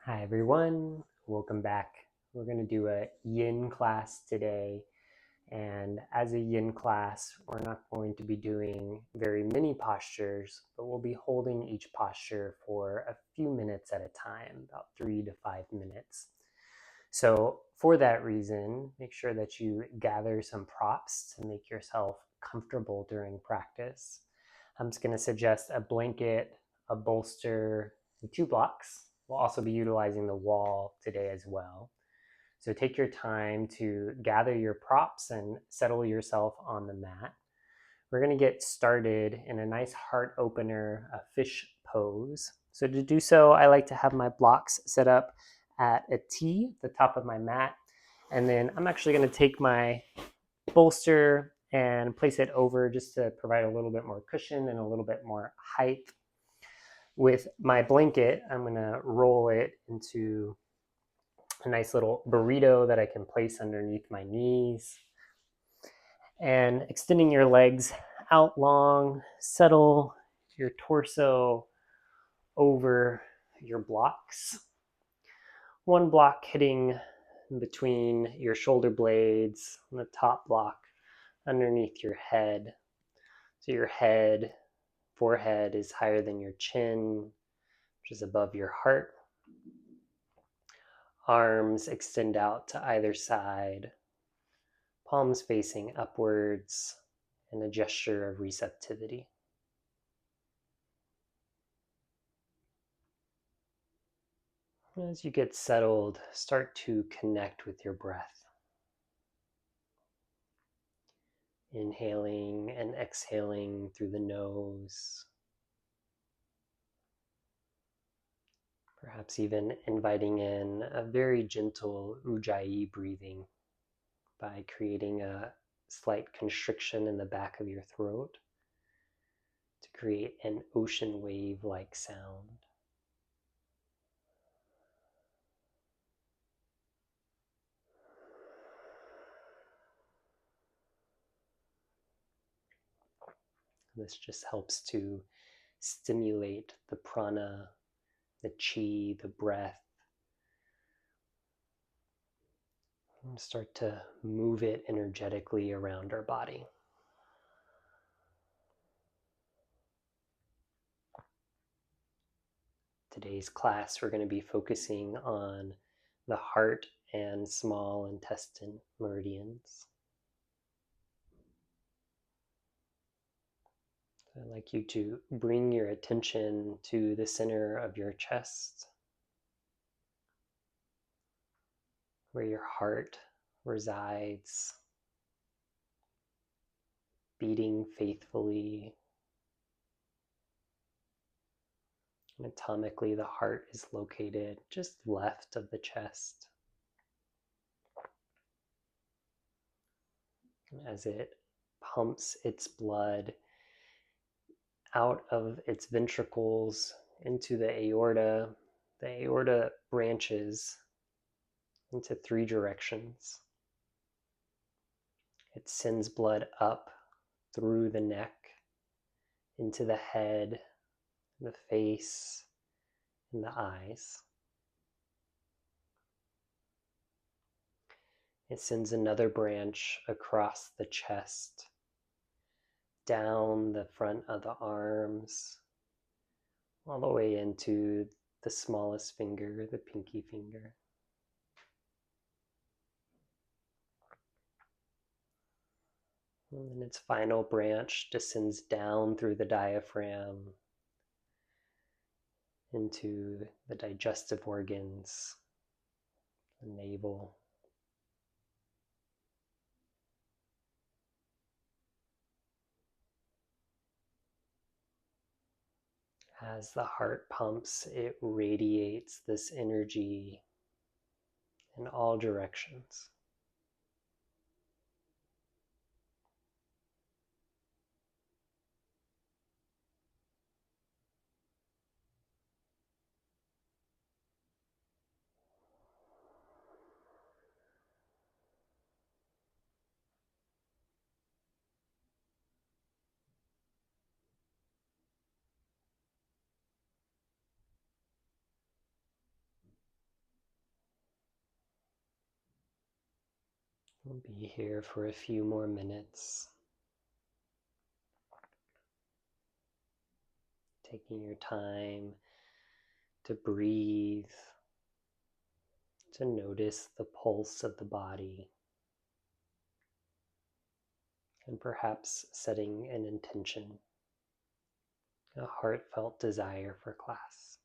Hi everyone, welcome back. We're going to do a yin class today, and as a yin class we're not going to be doing very many postures, but we'll be holding each posture for a few minutes at a time, about 3 to 5 minutes. So for that reason, make sure that you gather some props to make yourself comfortable during practice. I'm just going to suggest a blanket, a bolster, and 2 blocks. We'll also be utilizing the wall today as well. So take your time to gather your props and settle yourself on the mat. We're going to get started in a nice heart opener, a fish pose. So to do so, I like to have my blocks set up at a T, the top of my mat. And then I'm actually going to take my bolster and place it over just to provide a little bit more cushion and a little bit more height. With my blanket, I'm going to roll it into a nice little burrito that I can place underneath my knees. And extending your legs out long, settle your torso over your blocks. One block hitting between your shoulder blades, and the top block underneath your head. So your forehead is higher than your chin, which is above your heart. Arms extend out to either side, palms facing upwards, in a gesture of receptivity. As you get settled, start to connect with your breath. Inhaling and exhaling through the nose. Perhaps even inviting in a very gentle ujjayi breathing by creating a slight constriction in the back of your throat to create an ocean wave-like sound. This just helps to stimulate the prana, the chi, the breath, and start to move it energetically around our body. Today's class, we're going to be focusing on the heart and small intestine meridians. I'd like you to bring your attention to the center of your chest, where your heart resides, beating faithfully. Anatomically, the heart is located just left of the chest. And as it pumps its blood out of its ventricles into the aorta branches into 3 directions. It sends blood up through the neck, into the head, the face, and the eyes. It sends another branch across the chest, down the front of the arms, all the way into the smallest finger, the pinky finger. And then its final branch descends down through the diaphragm into the digestive organs, the navel. As the heart pumps, it radiates this energy in all directions. We'll be here for a few more minutes, taking your time to breathe, to notice the pulse of the body, and perhaps setting an intention, a heartfelt desire for class.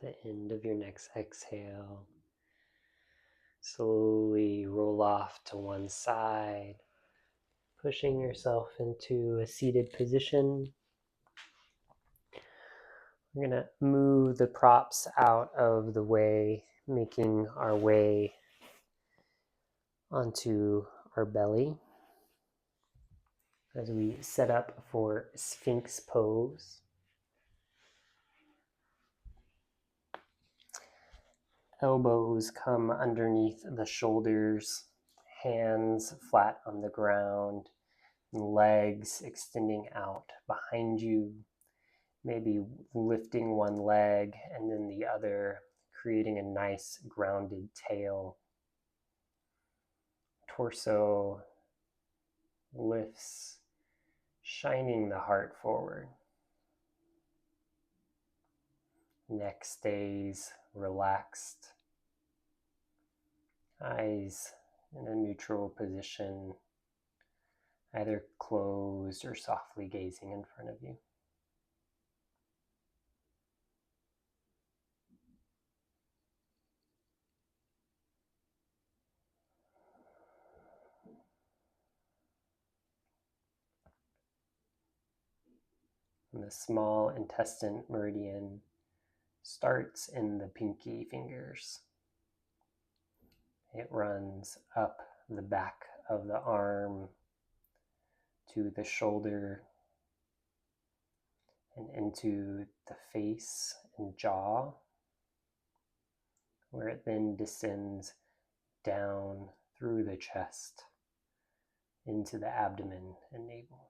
The end of your next exhale, slowly roll off to one side, pushing yourself into a seated position. We're going to move the props out of the way, making our way onto our belly as we set up for Sphinx pose. Elbows come underneath the shoulders, hands flat on the ground, and legs extending out behind you, maybe lifting one leg and then the other, creating a nice grounded tail. Torso lifts, shining the heart forward. Neck stays relaxed. Eyes in a neutral position, either closed or softly gazing in front of you. And the small intestine meridian starts in the pinky fingers. It runs up the back of the arm to the shoulder and into the face and jaw, where it then descends down through the chest into the abdomen and navel.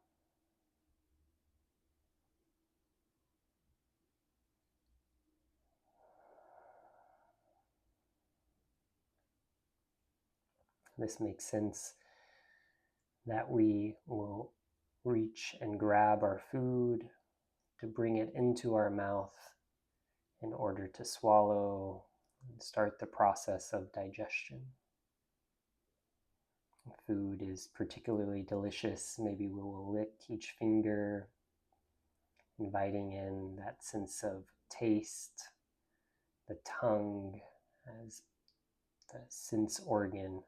this makes sense that we will reach and grab our food to bring it into our mouth in order to swallow and start the process of digestion. Food is particularly delicious. Maybe we will lick each finger, inviting in that sense of taste, the tongue as the sense organ.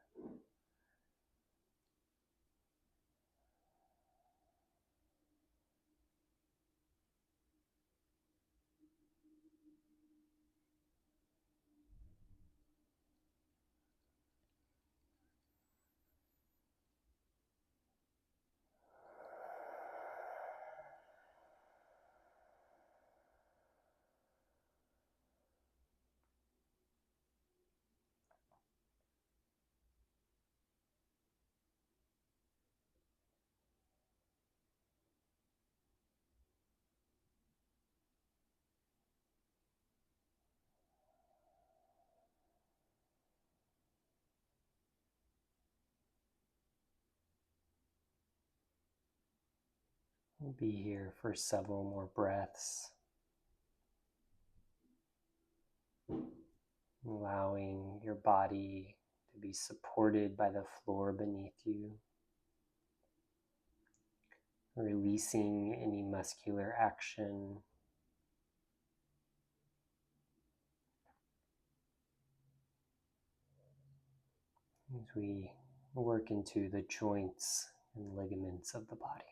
We'll be here for several more breaths, allowing your body to be supported by the floor beneath you, releasing any muscular action. As we work into the joints and ligaments of the body.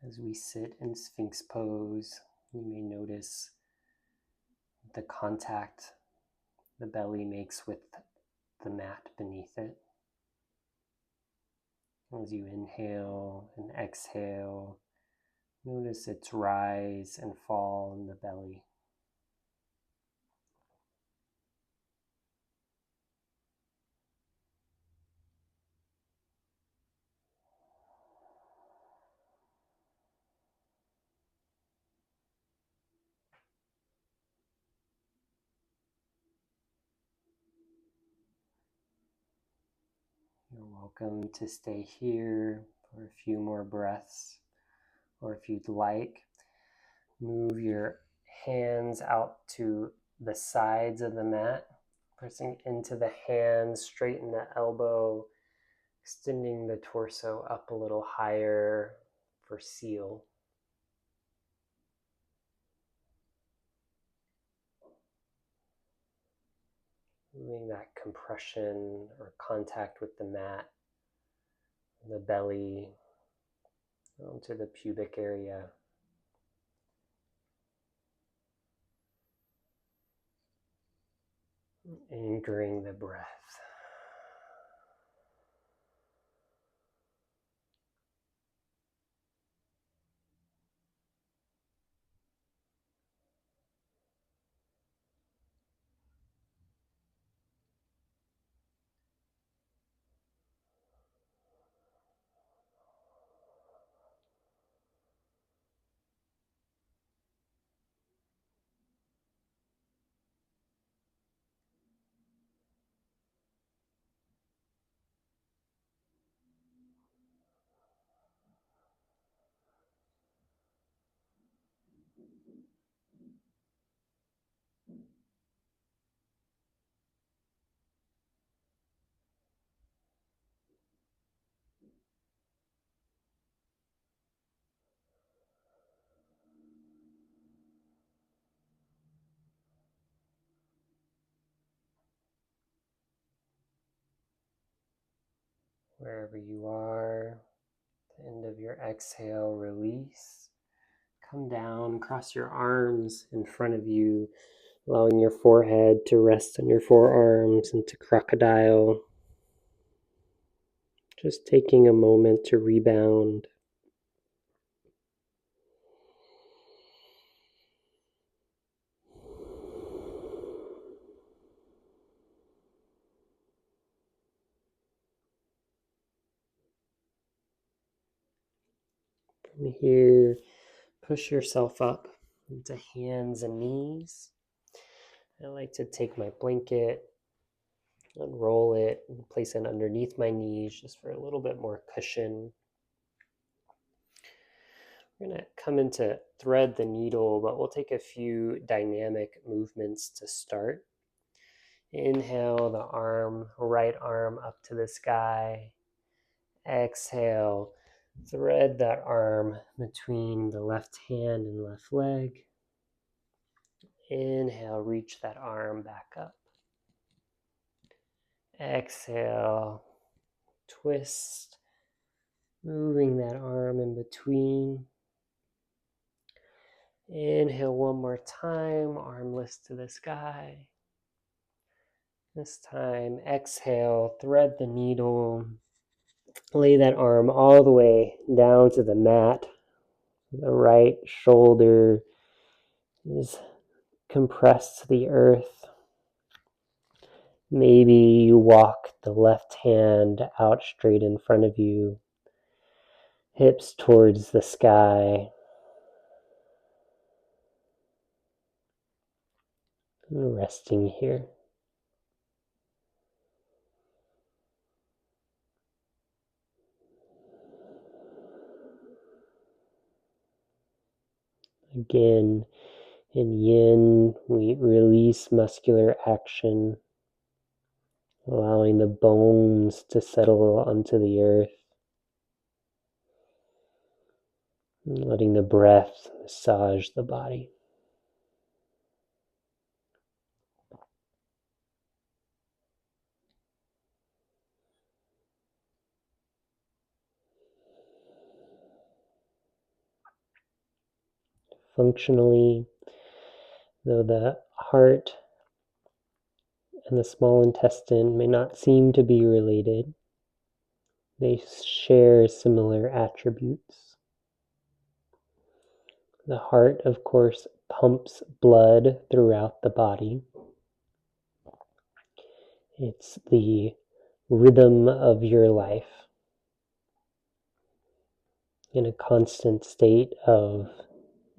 As we sit in Sphinx pose, you may notice the contact the belly makes with the mat beneath it. As you inhale and exhale, notice its rise and fall in the belly. You're welcome to stay here for a few more breaths, or if you'd like, move your hands out to the sides of the mat, pressing into the hands, straighten the elbow, extending the torso up a little higher for seal. Moving that compression or contact with the mat, the belly, onto the pubic area. Anchoring the breath. Wherever you are, at the end of your exhale, release. Come down, cross your arms in front of you, allowing your forehead to rest on your forearms into crocodile. Just taking a moment to rebound. From here, push yourself up into hands and knees. I like to take my blanket, unroll it, and place it underneath my knees just for a little bit more cushion. We're going to come into thread the needle, but we'll take a few dynamic movements to start. Inhale the arm, right arm up to the sky. Exhale, thread that arm between the left hand and left leg. Inhale, reach that arm back up. Exhale, twist, moving that arm in between. Inhale one more time, arm lifts to the sky. This time, exhale, thread the needle. Lay that arm all the way down to the mat. The right shoulder is compressed to the earth. Maybe you walk the left hand out straight in front of you, hips towards the sky. And resting here. Again, in yin, we release muscular action, allowing the bones to settle onto the earth, and letting the breath massage the body. Functionally, though the heart and the small intestine may not seem to be related, they share similar attributes. The heart, of course, pumps blood throughout the body. It's the rhythm of your life in a constant state of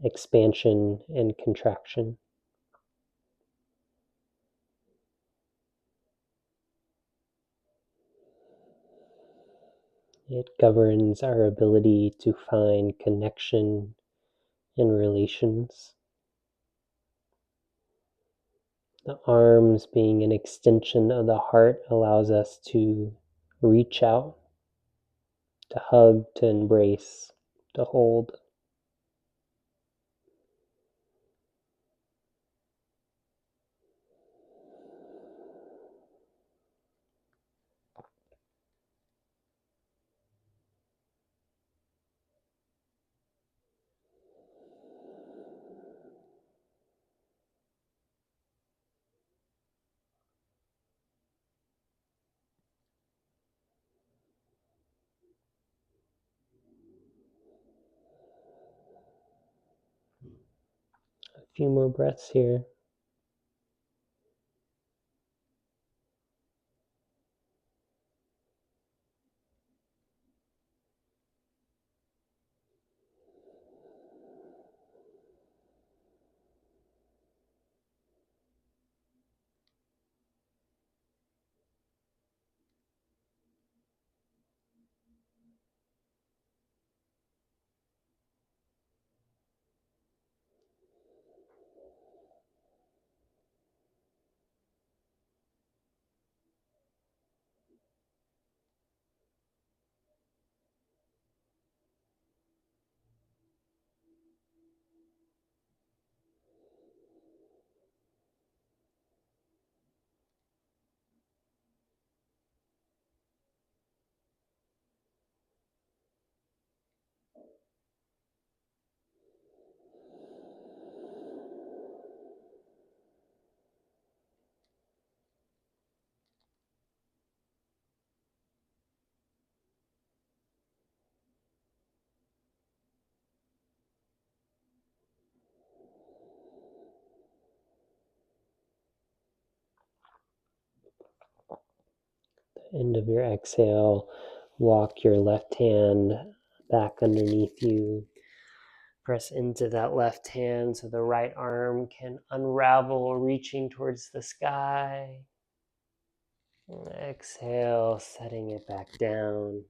expansion and contraction. It governs our ability to find connection and relations. The arms being an extension of the heart allows us to reach out, to hug, to embrace, to hold. A few more breaths here. end of your exhale, walk your left hand back underneath you. Press into that left hand so the right arm can unravel, reaching towards the sky. Exhale, setting it back down.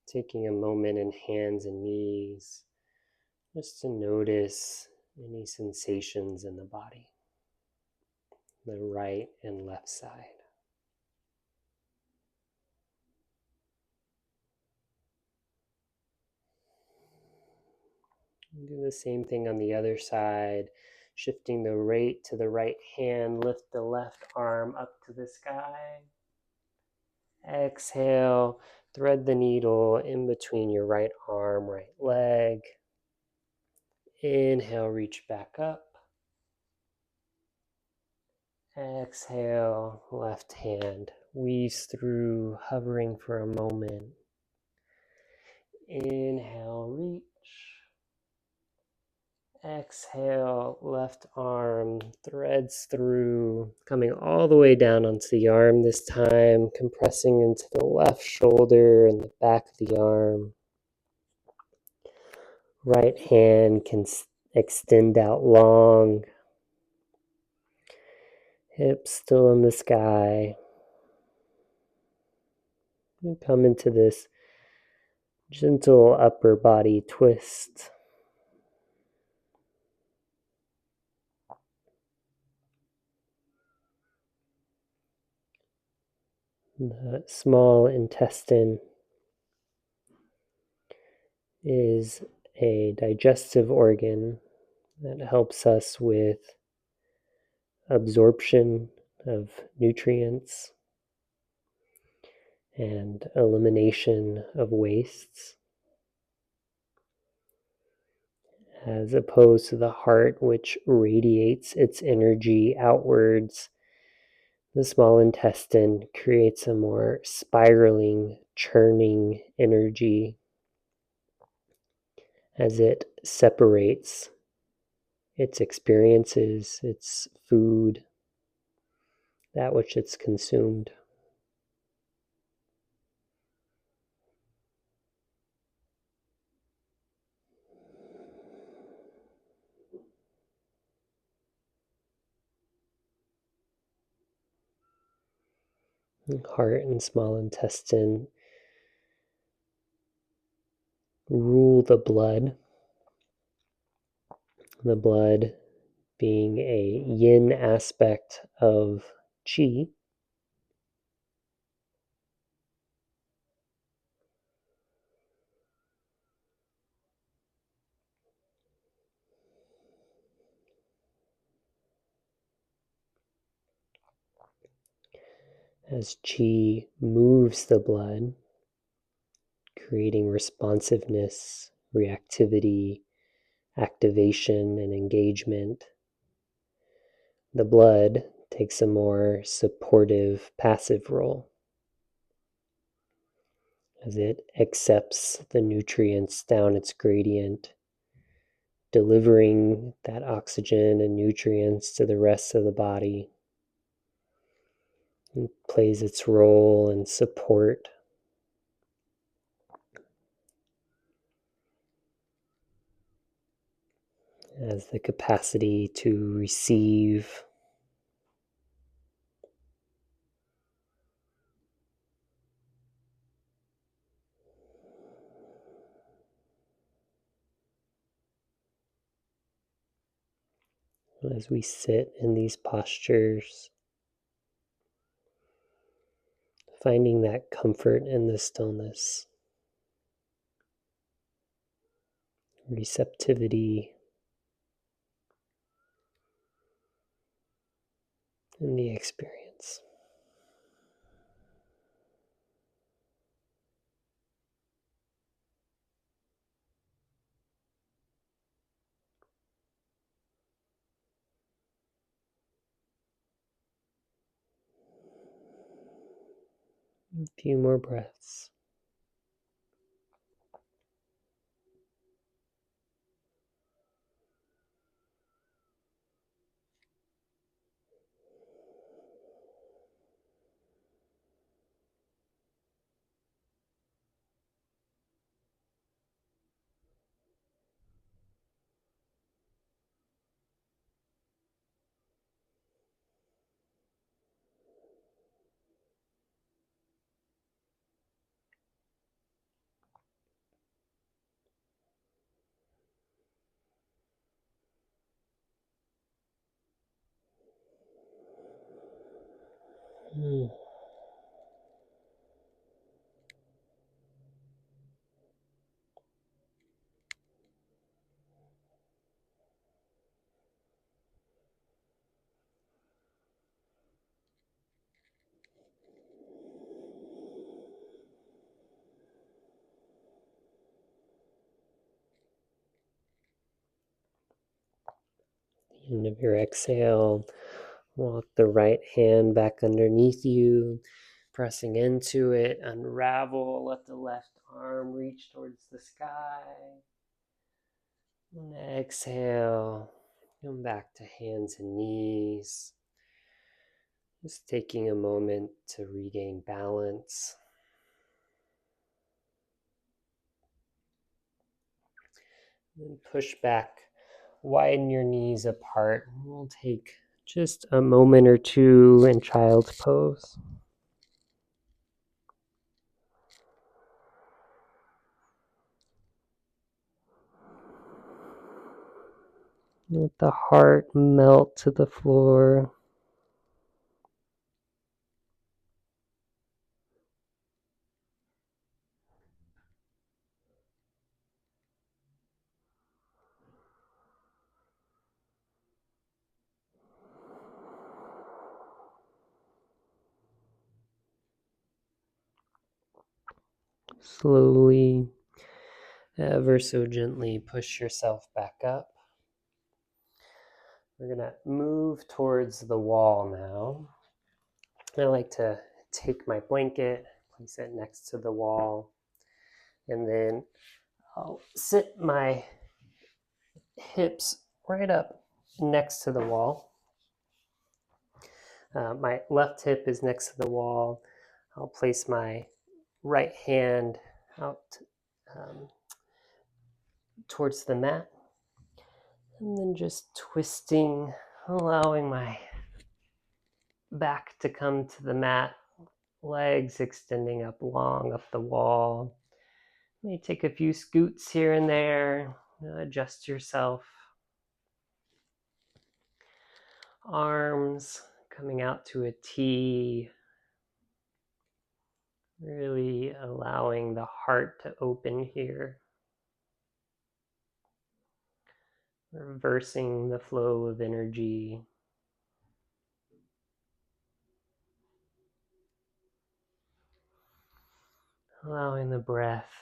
Taking a moment in hands and knees just to notice any sensations in the body, the right and left side. Do the same thing on the other side, shifting the weight to the right hand, lift the left arm up to the sky. Exhale, thread the needle in between your right arm, right leg. Inhale, reach back up. Exhale, left hand weaves through, hovering for a moment. Inhale, reach. Exhale, left arm threads through, coming all the way down onto the arm this time, compressing into the left shoulder and the back of the arm. Right hand can extend out long, hips still in the sky. And come into this gentle upper body twist. The small intestine is a digestive organ that helps us with absorption of nutrients and elimination of wastes, as opposed to the heart, which radiates its energy outwards. The small intestine creates a more spiraling, churning energy as it separates its experiences, its food, that which it's consumed. Heart and small intestine rule the blood being a yin aspect of qi. As qi moves the blood, creating responsiveness, reactivity, activation, and engagement, the blood takes a more supportive, passive role as it accepts the nutrients down its gradient, delivering that oxygen and nutrients to the rest of the body. It plays its role in support as the capacity to receive as we sit in these postures, finding that comfort in the stillness, receptivity in the experience. A few more breaths. Hmm. End of your exhale, walk the right hand back underneath you, pressing into it, unravel, let the left arm reach towards the sky. And exhale, come back to hands and knees. Just taking a moment to regain balance. Then push back, widen your knees apart. We'll take just a moment or two in child's pose. Let the heart melt to the floor. Slowly, ever so gently, push yourself back up. We're going to move towards the wall now. I like to take my blanket, place it next to the wall, and then I'll sit my hips right up next to the wall. My left hip is next to the wall. I'll place my right hand out towards the mat, and then just twisting, allowing my back to come to the mat, legs extending up long up the wall. May take a few scoots here and there, adjust yourself. Arms coming out to a T, really allowing the heart to open here. Reversing the flow of energy. Allowing the breath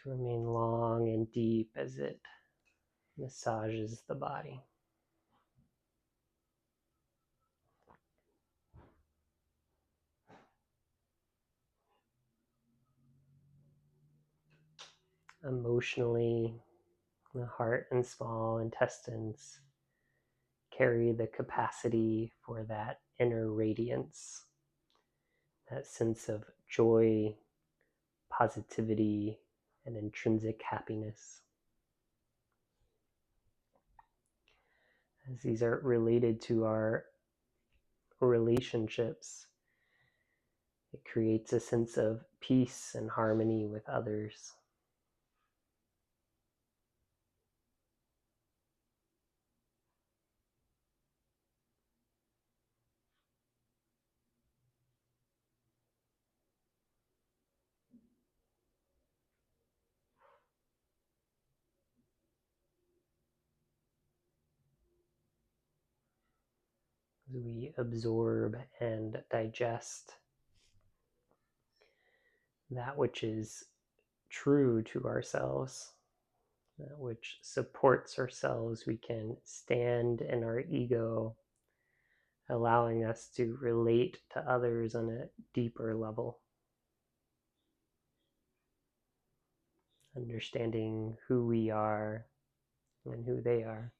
to remain long and deep as it massages the body. Emotionally, the heart and small intestines carry the capacity for that inner radiance, that sense of joy, positivity, and intrinsic happiness. As these are related to our relationships, it creates a sense of peace and harmony with others. As we absorb and digest that which is true to ourselves, that which supports ourselves, we can stand in our ego, allowing us to relate to others on a deeper level, understanding who we are and who they are.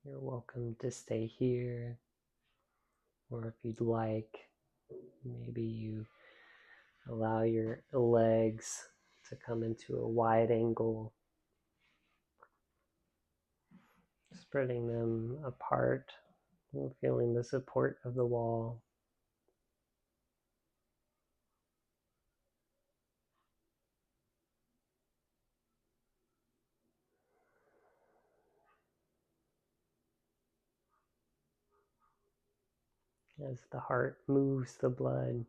You're welcome to stay here, or if you'd like, maybe you allow your legs to come into a wide angle, spreading them apart, feeling the support of the wall. As the heart moves the blood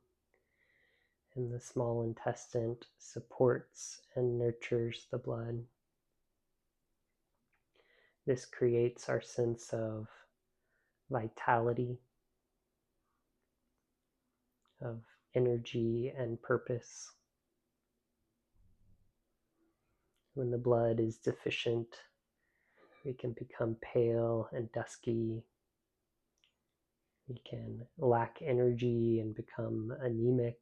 and the small intestine supports and nurtures the blood. This creates our sense of vitality, of energy and purpose. When the blood is deficient, we can become pale and dusky. We can lack energy and become anemic.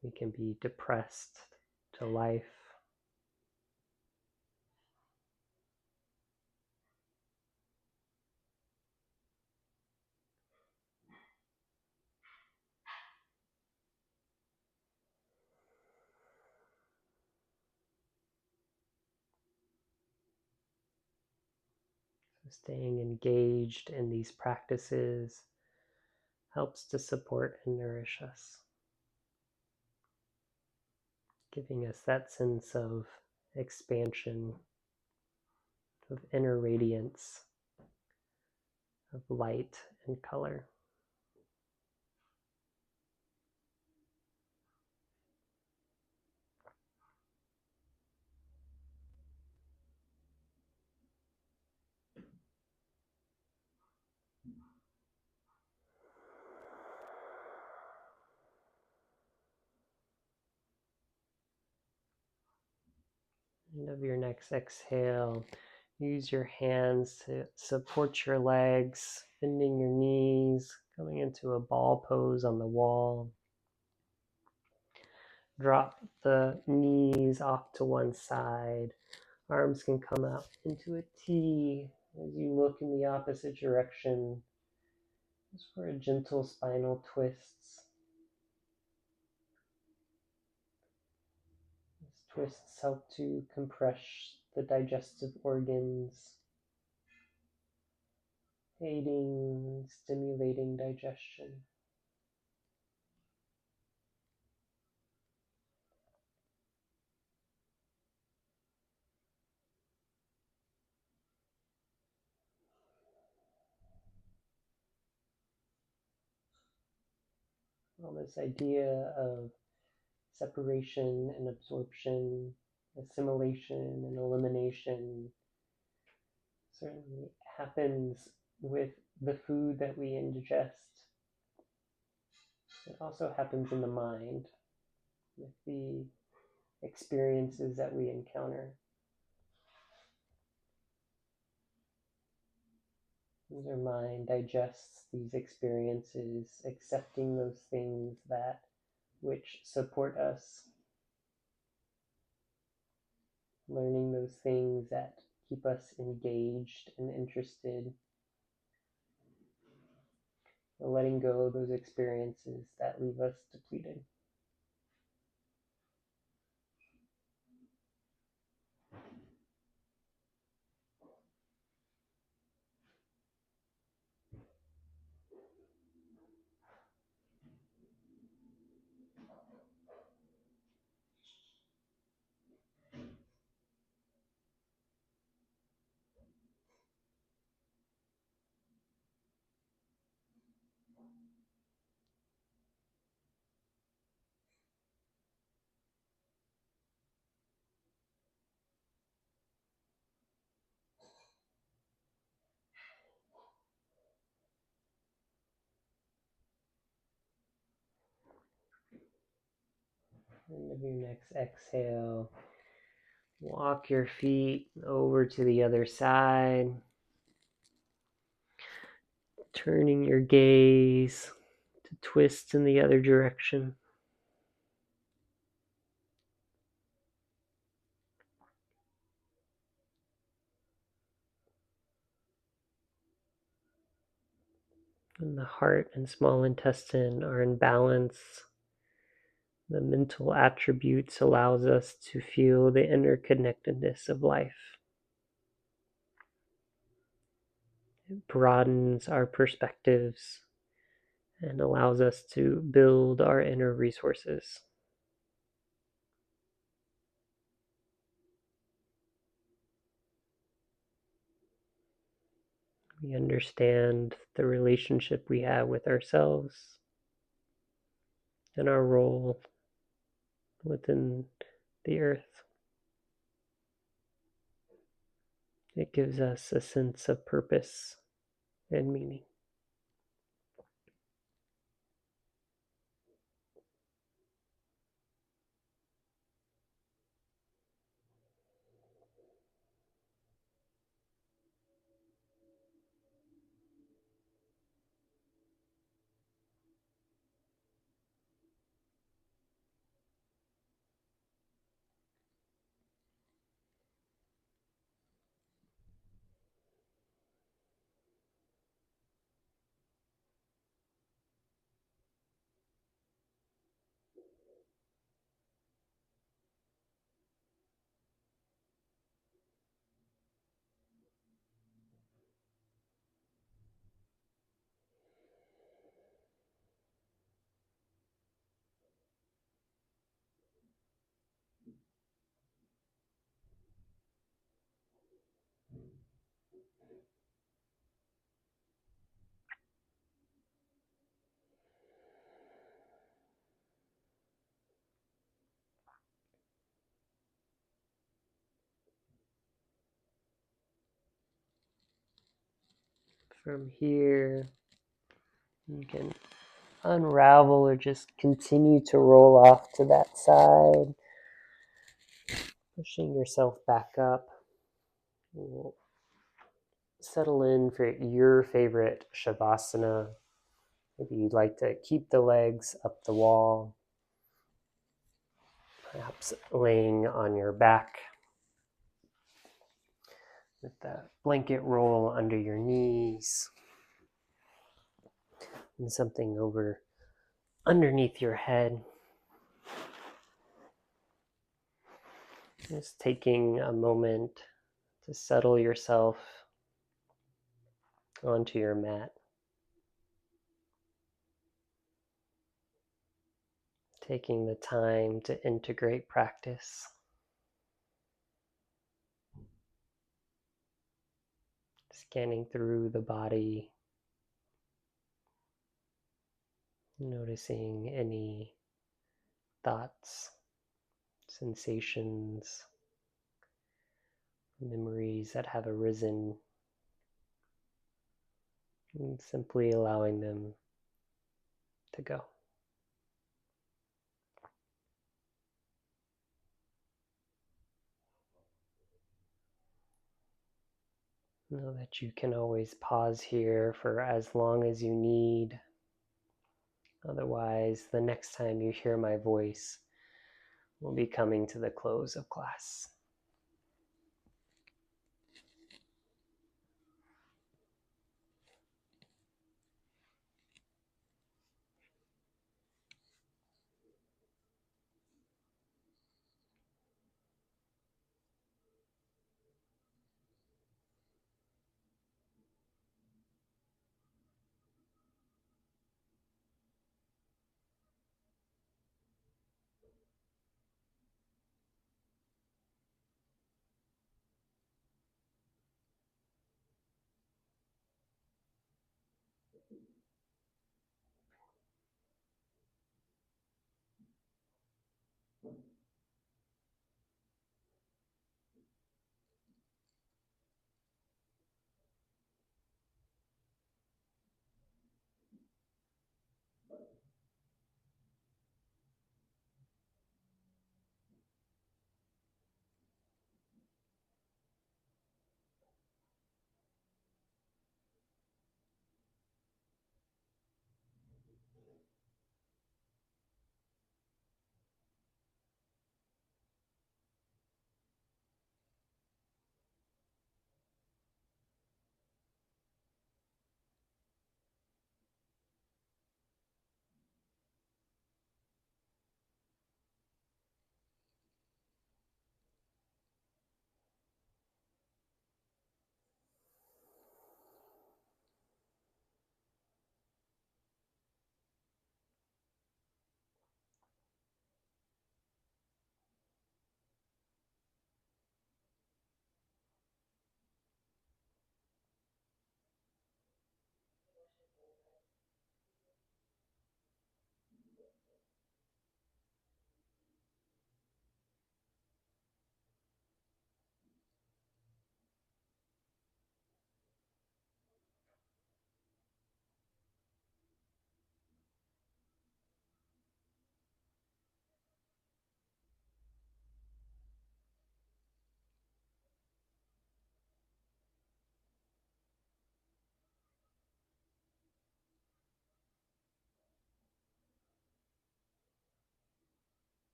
We can be depressed to life. So staying engaged in these practices helps to support and nourish us, giving us that sense of expansion, of inner radiance, of light and color. End of your next exhale, use your hands to support your legs, bending your knees, coming into a ball pose on the wall. Drop the knees off to one side. Arms can come out into a T as you look in the opposite direction. Just for a gentle spinal twist. These twists help to compress the digestive organs, aiding, stimulating digestion. Well, this idea of separation and absorption, assimilation and elimination certainly happens with the food that we ingest. It also happens in the mind with the experiences that we encounter. As our mind digests these experiences, accepting those things that which support us, learning those things that keep us engaged and interested, letting go of those experiences that leave us depleted. End of your next exhale, walk your feet over to the other side, turning your gaze to twist in the other direction. When the heart and small intestine are in balance, the mental attributes allows us to feel the interconnectedness of life. It broadens our perspectives and allows us to build our inner resources. We understand the relationship we have with ourselves and our role within the earth. It gives us a sense of purpose and meaning. From here, you can unravel or just continue to roll off to that side, pushing yourself back up. We'll settle in for your favorite Shavasana. Maybe you'd like to keep the legs up the wall, perhaps laying on your back with the blanket roll under your knees and something over underneath your head. Just taking a moment to settle yourself onto your mat. Taking the time to integrate practice. Scanning through the body, noticing any thoughts, sensations, memories that have arisen, and simply allowing them to go. Know that you can always pause here for as long as you need. Otherwise, the next time you hear my voice, we'll be coming to the close of class.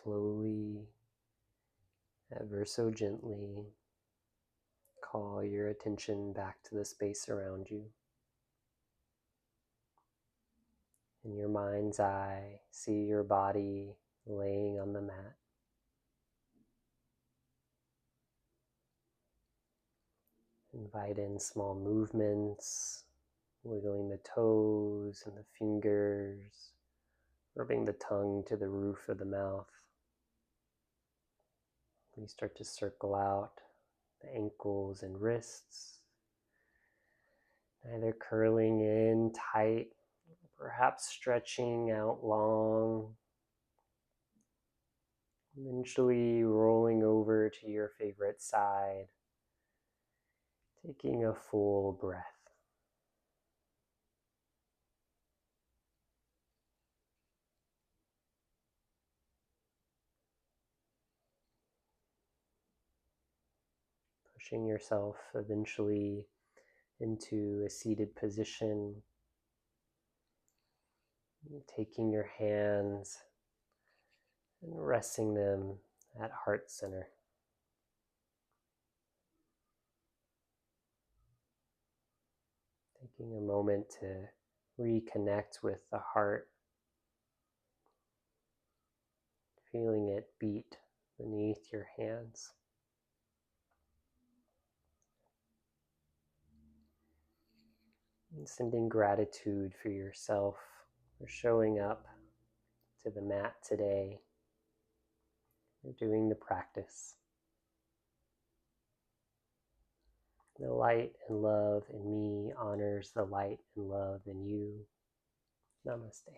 Slowly, ever so gently, call your attention back to the space around you. In your mind's eye, see your body laying on the mat. Invite in small movements, wiggling the toes and the fingers, rubbing the tongue to the roof of the mouth. You start to circle out the ankles and wrists, either curling in tight, perhaps stretching out long, eventually rolling over to your favorite side, taking a full breath. Pushing yourself eventually into a seated position, taking your hands and resting them at heart center. Taking a moment to reconnect with the heart, feeling it beat beneath your hands. And sending gratitude for yourself for showing up to the mat today, for doing the practice. The light and love in me honors the light and love in you. Namaste.